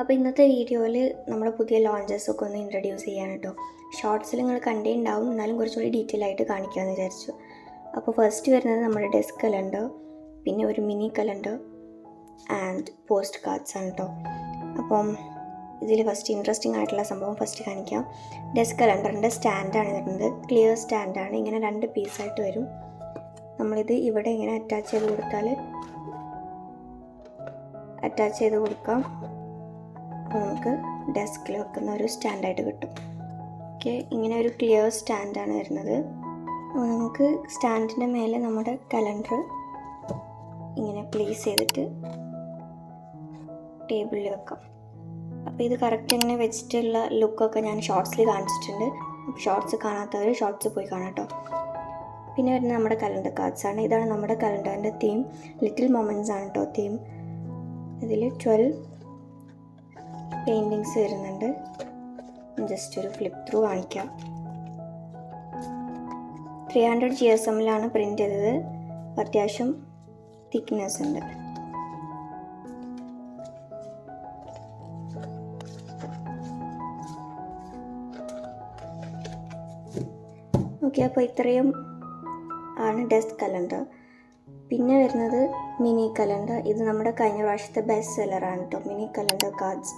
അപ്പോൾ ഇന്നത്തെ വീഡിയോയിൽ നമ്മുടെ പുതിയ ലോഞ്ചസൊക്കെ ഒന്ന് ഇൻട്രൊഡ്യൂസ് ചെയ്യാൻ കേട്ടോ. ഷോർട്സിൽ നിങ്ങൾ കണ്ടേ ഉണ്ടാവും, എന്നാലും കുറച്ചുകൂടി ഡീറ്റെയിൽ ആയിട്ട് കാണിക്കാമെന്ന് വിചാരിച്ചു. അപ്പോൾ ഫസ്റ്റ് വരുന്നത് നമ്മുടെ ഡെസ്ക് കലണ്ടർ, പിന്നെ ഒരു mini calendar and post cards ആണ് കേട്ടോ. അപ്പം ഇതിൽ ഫസ്റ്റ് ഇൻട്രസ്റ്റിംഗ് ആയിട്ടുള്ള സംഭവം ഫസ്റ്റ് കാണിക്കാം. ഡെസ്ക് കലണ്ടറിൻ്റെ സ്റ്റാൻഡാണ് വരുന്നത്. ക്ലിയർ സ്റ്റാൻഡാണ്, ഇങ്ങനെ 2 പീസായിട്ട് വരും. നമ്മളിത് ഇവിടെ ഇങ്ങനെ അറ്റാച്ച് ചെയ്ത് കൊടുക്കാം. അപ്പോൾ നമുക്ക് ഡെസ്കിൽ വെക്കുന്ന ഒരു സ്റ്റാൻഡായിട്ട് കിട്ടും. ഓക്കെ, ഇങ്ങനെ ഒരു ക്ലിയർ സ്റ്റാൻഡാണ് വരുന്നത്. അപ്പോൾ നമുക്ക് സ്റ്റാൻഡിൻ്റെ മേലെ നമ്മുടെ കലണ്ടർ ഇങ്ങനെ പ്ലേസ് ചെയ്തിട്ട് ടേബിളിൽ വെക്കാം. അപ്പോൾ ഇത് കറക്റ്റ് ഇങ്ങനെ വെച്ചിട്ടുള്ള ലുക്കൊക്കെ ഞാൻ ഷോർട്സിൽ കാണിച്ചിട്ടുണ്ട്. അപ്പോൾ ഷോർട്സ് കാണാത്തവർ ഷോർട്സ് പോയി കാണാം കേട്ടോ. പിന്നെ വരുന്നത് നമ്മുടെ കലണ്ടർ കാർഡ്സ് ആണ്. ഇതാണ് നമ്മുടെ കലണ്ടറിൻ്റെ തീം. ലിറ്റിൽ മൊമെൻറ്റ്സ് ആണ് കേട്ടോ തീം. ഇതിൽ 12 പെയിൻറ്റിങ്സ് വരുന്നുണ്ട്. ജസ്റ്റ് ഒരു ഫ്ലിപ്പ് ത്രൂ കാണിക്കാം. 300 GSM-ലാണ് പ്രിൻ്റ് ചെയ്തത്. അത്യാവശ്യം തിക്നെസ് ഉണ്ട്. ഓക്കെ, അപ്പോൾ ഇത്രയും ആണ് ഡെസ്ക് കലണ്ടർ. പിന്നെ വരുന്നത് മിനി കലണ്ടർ. ഇത് നമ്മുടെ കഴിഞ്ഞ പ്രാവശ്യത്തെ ബെസ്റ്റ് സെല്ലറാണ് കേട്ടോ. Mini calendar cards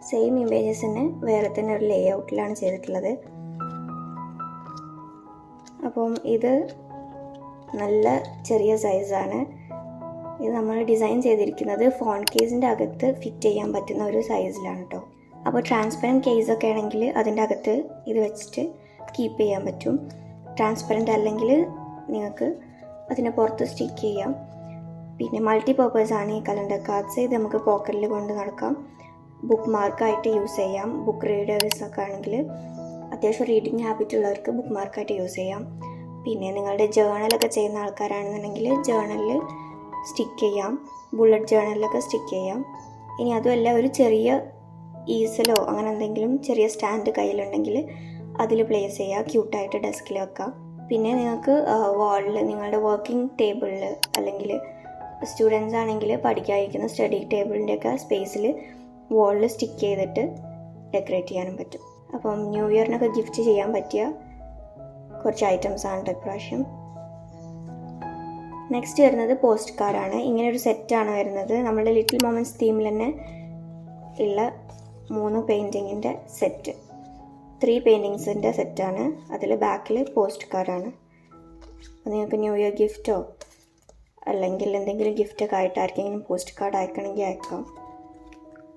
same images തന്നെ വേറെ തന്നെ ഒരു ലേ ഔട്ടിലാണ് ചെയ്തിട്ടുള്ളത്. അപ്പം ഇത് നല്ല ചെറിയ സൈസാണ്. ഇത് നമ്മൾ ഡിസൈൻ ചെയ്തിരിക്കുന്നത് ഫോൺ കേസിൻ്റെ അകത്ത് ഫിറ്റ് ചെയ്യാൻ പറ്റുന്ന ഒരു സൈസിലാണ് കേട്ടോ. അപ്പോൾ ട്രാൻസ്പെറൻറ്റ് കേസൊക്കെ ആണെങ്കിൽ അതിൻ്റെ അകത്ത് ഇത് വെച്ചിട്ട് കീപ്പ് ചെയ്യാൻ പറ്റും. ട്രാൻസ്പെറൻറ്റ് അല്ലെങ്കിൽ നിങ്ങൾക്ക് അതിനെ പുറത്ത് സ്റ്റിക്ക് ചെയ്യാം. പിന്നെ മൾട്ടി പർപ്പസ് ആണ് ഈ കലണ്ടർ കാർഡ്സ്. ഇത് നമുക്ക് പോക്കറ്റിൽ കൊണ്ട് നടക്കാം, ബുക്ക് മാർക്കായിട്ട് യൂസ് ചെയ്യാം. ബുക്ക് റീഡേഴ്സൊക്കെ ആണെങ്കിൽ അത്യാവശ്യം റീഡിങ് ഹാബിറ്റ് ഉള്ളവർക്ക് ബുക്ക് മാർക്കായിട്ട് യൂസ് ചെയ്യാം. പിന്നെ നിങ്ങളുടെ ജേണലൊക്കെ ചെയ്യുന്ന ആൾക്കാരാണെന്നുണ്ടെങ്കിൽ ജേണലിൽ സ്റ്റിക്ക് ചെയ്യാം, ബുള്ളറ്റ് ജേണലിലൊക്കെ സ്റ്റിക്ക് ചെയ്യാം. ഇനി അതുമല്ല, ഒരു ചെറിയ ഈസലോ അങ്ങനെ എന്തെങ്കിലും ചെറിയ സ്റ്റാൻഡ് കയ്യിലുണ്ടെങ്കിൽ അതിൽ പ്ലേസ് ചെയ്യുക, ക്യൂട്ടായിട്ട് ഡെസ്കിൽ വെക്കാം. പിന്നെ നിങ്ങൾക്ക് വാളിൽ നിങ്ങളുടെ വർക്കിംഗ് ടേബിളിൽ അല്ലെങ്കിൽ സ്റ്റുഡൻസ് ആണെങ്കിൽ പഠിക്കാതിരിക്കുന്ന സ്റ്റഡി ടേബിളിൻ്റെയൊക്കെ സ്പേസിൽ വാളിൽ സ്റ്റിക്ക് ചെയ്തിട്ട് ഡെക്കറേറ്റ് ചെയ്യാനും പറ്റും. അപ്പം ന്യൂ ഇയറിനൊക്കെ ഗിഫ്റ്റ് ചെയ്യാൻ പറ്റിയ കുറച്ച് ഐറ്റംസ് ആണ് ഇപ്രാവശ്യം. നെക്സ്റ്റ് വരുന്നത് പോസ്റ്റ് കാർഡാണ്. ഇങ്ങനെ ഒരു സെറ്റാണ് വരുന്നത്. നമ്മുടെ ലിറ്റിൽ മൊമെൻറ്റ്സ് തീമിൽ തന്നെ ഉള്ള 3 പെയിൻറ്റിങ്ങിൻ്റെ സെറ്റ്, 3 പെയിൻറ്റിങ്സിൻ്റെ സെറ്റാണ്. അതിൽ ബാക്കിൽ പോസ്റ്റ് കാർഡാണ്. അപ്പോൾ നിങ്ങൾക്ക് ന്യൂ ഇയർ ഗിഫ്റ്റോ അല്ലെങ്കിൽ എന്തെങ്കിലും ഗിഫ്റ്റൊക്കെ ആയിട്ട് ആർക്കെങ്കിലും പോസ്റ്റ് കാർഡ് അയക്കണമെങ്കിൽ അയക്കാം.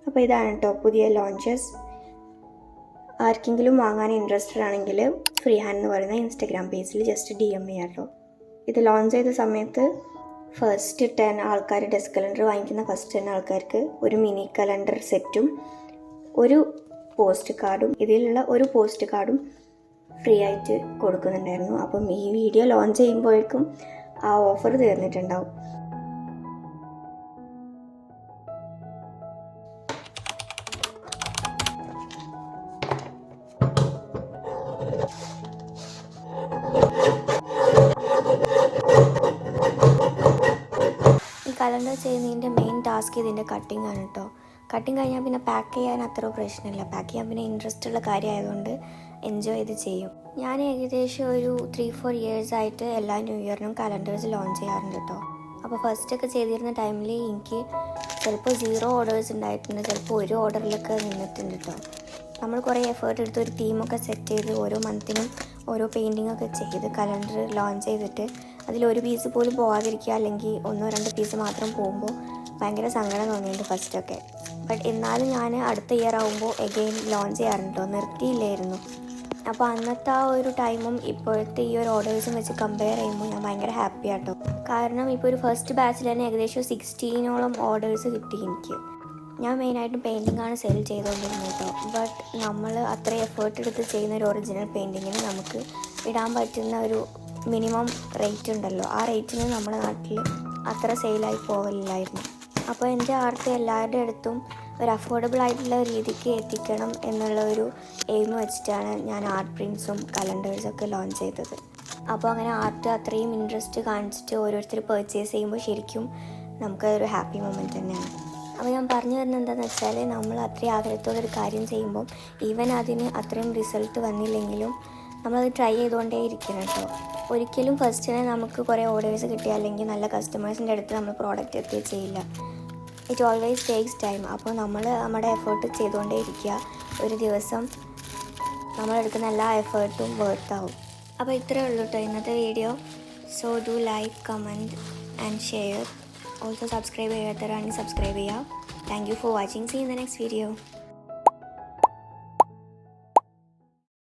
അപ്പോൾ ഇതാണ് കേട്ടോ പുതിയ ലോഞ്ചസ്. ആർക്കെങ്കിലും വാങ്ങാൻ ഇൻട്രസ്റ്റഡ് ആണെങ്കിൽ ഫ്രീ ഹാൻഡ് എന്ന് പറയുന്ന ഇൻസ്റ്റഗ്രാം പേജിൽ ജസ്റ്റ് DM ചെയ്യാം കേട്ടോ. ഇത് ലോഞ്ച് ചെയ്ത സമയത്ത് ഫസ്റ്റ് 10 ആൾക്കാർ ഡെസ്ക് കലണ്ടർ വാങ്ങിക്കുന്ന ഫസ്റ്റ് 10 ആൾക്കാർക്ക് ഒരു മിനി കലണ്ടർ സെറ്റും ഒരു പോസ്റ്റ് കാർഡും, ഇതിലുള്ള ഒരു പോസ്റ്റ് കാർഡും ഫ്രീ ആയിട്ട് കൊടുക്കുന്നുണ്ടായിരുന്നു. അപ്പം ഈ വീഡിയോ ലോഞ്ച് ചെയ്യുമ്പോഴേക്കും ആ ഓഫർ തീർന്നിട്ടുണ്ടാവും. ഈ കലണ്ടർ ചെയ്യുന്നതിൻ്റെ മെയിൻ ടാസ്ക് ഇതിൻ്റെ കട്ടിങ് ആണ് കേട്ടോ. കട്ടിങ് കഴിഞ്ഞാൽ പിന്നെ പാക്ക് ചെയ്യാൻ അത്ര പ്രശ്നമില്ല. പാക്ക് ചെയ്യാൻ പിന്നെ ഇൻട്രസ്റ്റ് ഉള്ള കാര്യമായതുകൊണ്ട് എൻജോയ് ചെയ്ത് ചെയ്യും. ഞാൻ ഏകദേശം ഒരു 3-4 ഇയേഴ്സ് ആയിട്ട് എല്ലാ ന്യൂ ഇയറിനും കലണ്ടേഴ്സ് ലോഞ്ച് ചെയ്യാറുണ്ട് കേട്ടോ. അപ്പോൾ ഫസ്റ്റൊക്കെ ചെയ്തിരുന്ന ടൈമിൽ എനിക്ക് ചിലപ്പോൾ 0 ഓർഡേഴ്സ് ഉണ്ടായിട്ടുണ്ട്, ചിലപ്പോൾ 1 ഓർഡറിലൊക്കെ നിന്നിട്ടുണ്ട് കേട്ടോ. നമ്മൾ കുറേ എഫേർട്ട് എടുത്ത് ഒരു തീമൊക്കെ സെറ്റ് ചെയ്ത് ഓരോ മന്തിനും ഓരോ പെയിൻറ്റിങ്ങൊക്കെ ചെയ്ത് കലണ്ടർ ലോഞ്ച് ചെയ്തിട്ട് അതിലൊരു പീസ് പോലും പോകാതിരിക്കുക, അല്ലെങ്കിൽ 1-2 പീസ് മാത്രം പോകുമ്പോൾ ഭയങ്കര സങ്കടം തോന്നിയിട്ടുണ്ട് ഫസ്റ്റൊക്കെ. ബട്ട് എന്നാലും ഞാൻ അടുത്ത ഇയർ ആകുമ്പോൾ എഗെയിൻ ലോഞ്ച് ചെയ്യാറുണ്ടോ, നിർത്തിയില്ലായിരുന്നു. അപ്പോൾ അന്നത്തെ ആ ഒരു ടൈമും ഇപ്പോഴത്തെ ഈ ഒരു ഓർഡേഴ്സും വെച്ച് കമ്പയർ ചെയ്യുമ്പോൾ ഞാൻ ഭയങ്കര ഹാപ്പി ആട്ടോ. കാരണം ഇപ്പോൾ ഒരു ഫസ്റ്റ് ബാച്ചിൽ തന്നെ ഏകദേശം 16ഓളം ഓർഡേഴ്സ് കിട്ടി എനിക്ക്. ഞാൻ മെയിനായിട്ടും പെയിൻറ്റിങ്ങാണ് സെൽ ചെയ്തുകൊണ്ടിരുന്നത് കേട്ടോ. ബട്ട് നമ്മൾ അത്ര എഫേർട്ട് എടുത്ത് ചെയ്യുന്ന ഒരു ഒറിജിനൽ പെയിൻറ്റിങ്ങിന് നമുക്ക് ഇടാൻ പറ്റുന്ന ഒരു മിനിമം റേറ്റ് ഉണ്ടല്ലോ, ആ റേറ്റിന് നമ്മുടെ നാട്ടിൽ അത്ര സെയിലായി പോകലില്ലായിരുന്നു. അപ്പോൾ എൻ്റെ ആർട്ട് എല്ലാവരുടെ അടുത്തും ഒരു അഫോർഡബിൾ ആയിട്ടുള്ള രീതിക്ക് എത്തിക്കണം എന്നുള്ള ഒരു എയിം വെച്ചിട്ടാണ് ഞാൻ ആർട്ട് പ്രിൻസും കലണ്ടേഴ്സൊക്കെ ലോഞ്ച് ചെയ്തത്. അപ്പോൾ അങ്ങനെ ആർട്ട് അത്രയും ഇൻട്രസ്റ്റ് കാണിച്ചിട്ട് ഓരോരുത്തർ പർച്ചേസ് ചെയ്യുമ്പോൾ ശരിക്കും നമുക്കതൊരു ഹാപ്പി മൊമെൻറ്റ് തന്നെയാണ്. അപ്പോൾ ഞാൻ പറഞ്ഞു വരുന്നത് എന്താണെന്ന് വെച്ചാൽ നമ്മൾ അത്രയും ആഗ്രഹത്തോടെ ഒരു കാര്യം ചെയ്യുമ്പം ഈവൻ അതിന് അത്രയും റിസൾട്ട് വന്നില്ലെങ്കിലും നമ്മളത് ട്രൈ ചെയ്തുകൊണ്ടേ ഇരിക്കണം കേട്ടോ. ഒരിക്കലും ഫസ്റ്റിനെ നമുക്ക് കുറേ ഓർഡേഴ്സ് കിട്ടിയ അല്ലെങ്കിൽ നല്ല കസ്റ്റമേഴ്സിൻ്റെ അടുത്ത് നമ്മൾ പ്രോഡക്റ്റ് എത്തുകയോ ചെയ്യില്ല. It always takes time. അപ്പോൾ നമ്മൾ നമ്മുടെ എഫേർട്ട് ചെയ്തുകൊണ്ടേ ഇരിക്കുക. ഒരു ദിവസം നമ്മളെടുക്കുന്ന എല്ലാ എഫേർട്ടും വർത്താവും. അപ്പോൾ ഇത്രയേ ഉള്ളൂ കേട്ടോ ഇന്നത്തെ video. So do like, comment and share. Also subscribe ചെയ്യാത്തവരാണെങ്കിൽ സബ്സ്ക്രൈബ് ചെയ്യുക. Thank you for watching. See in the next video.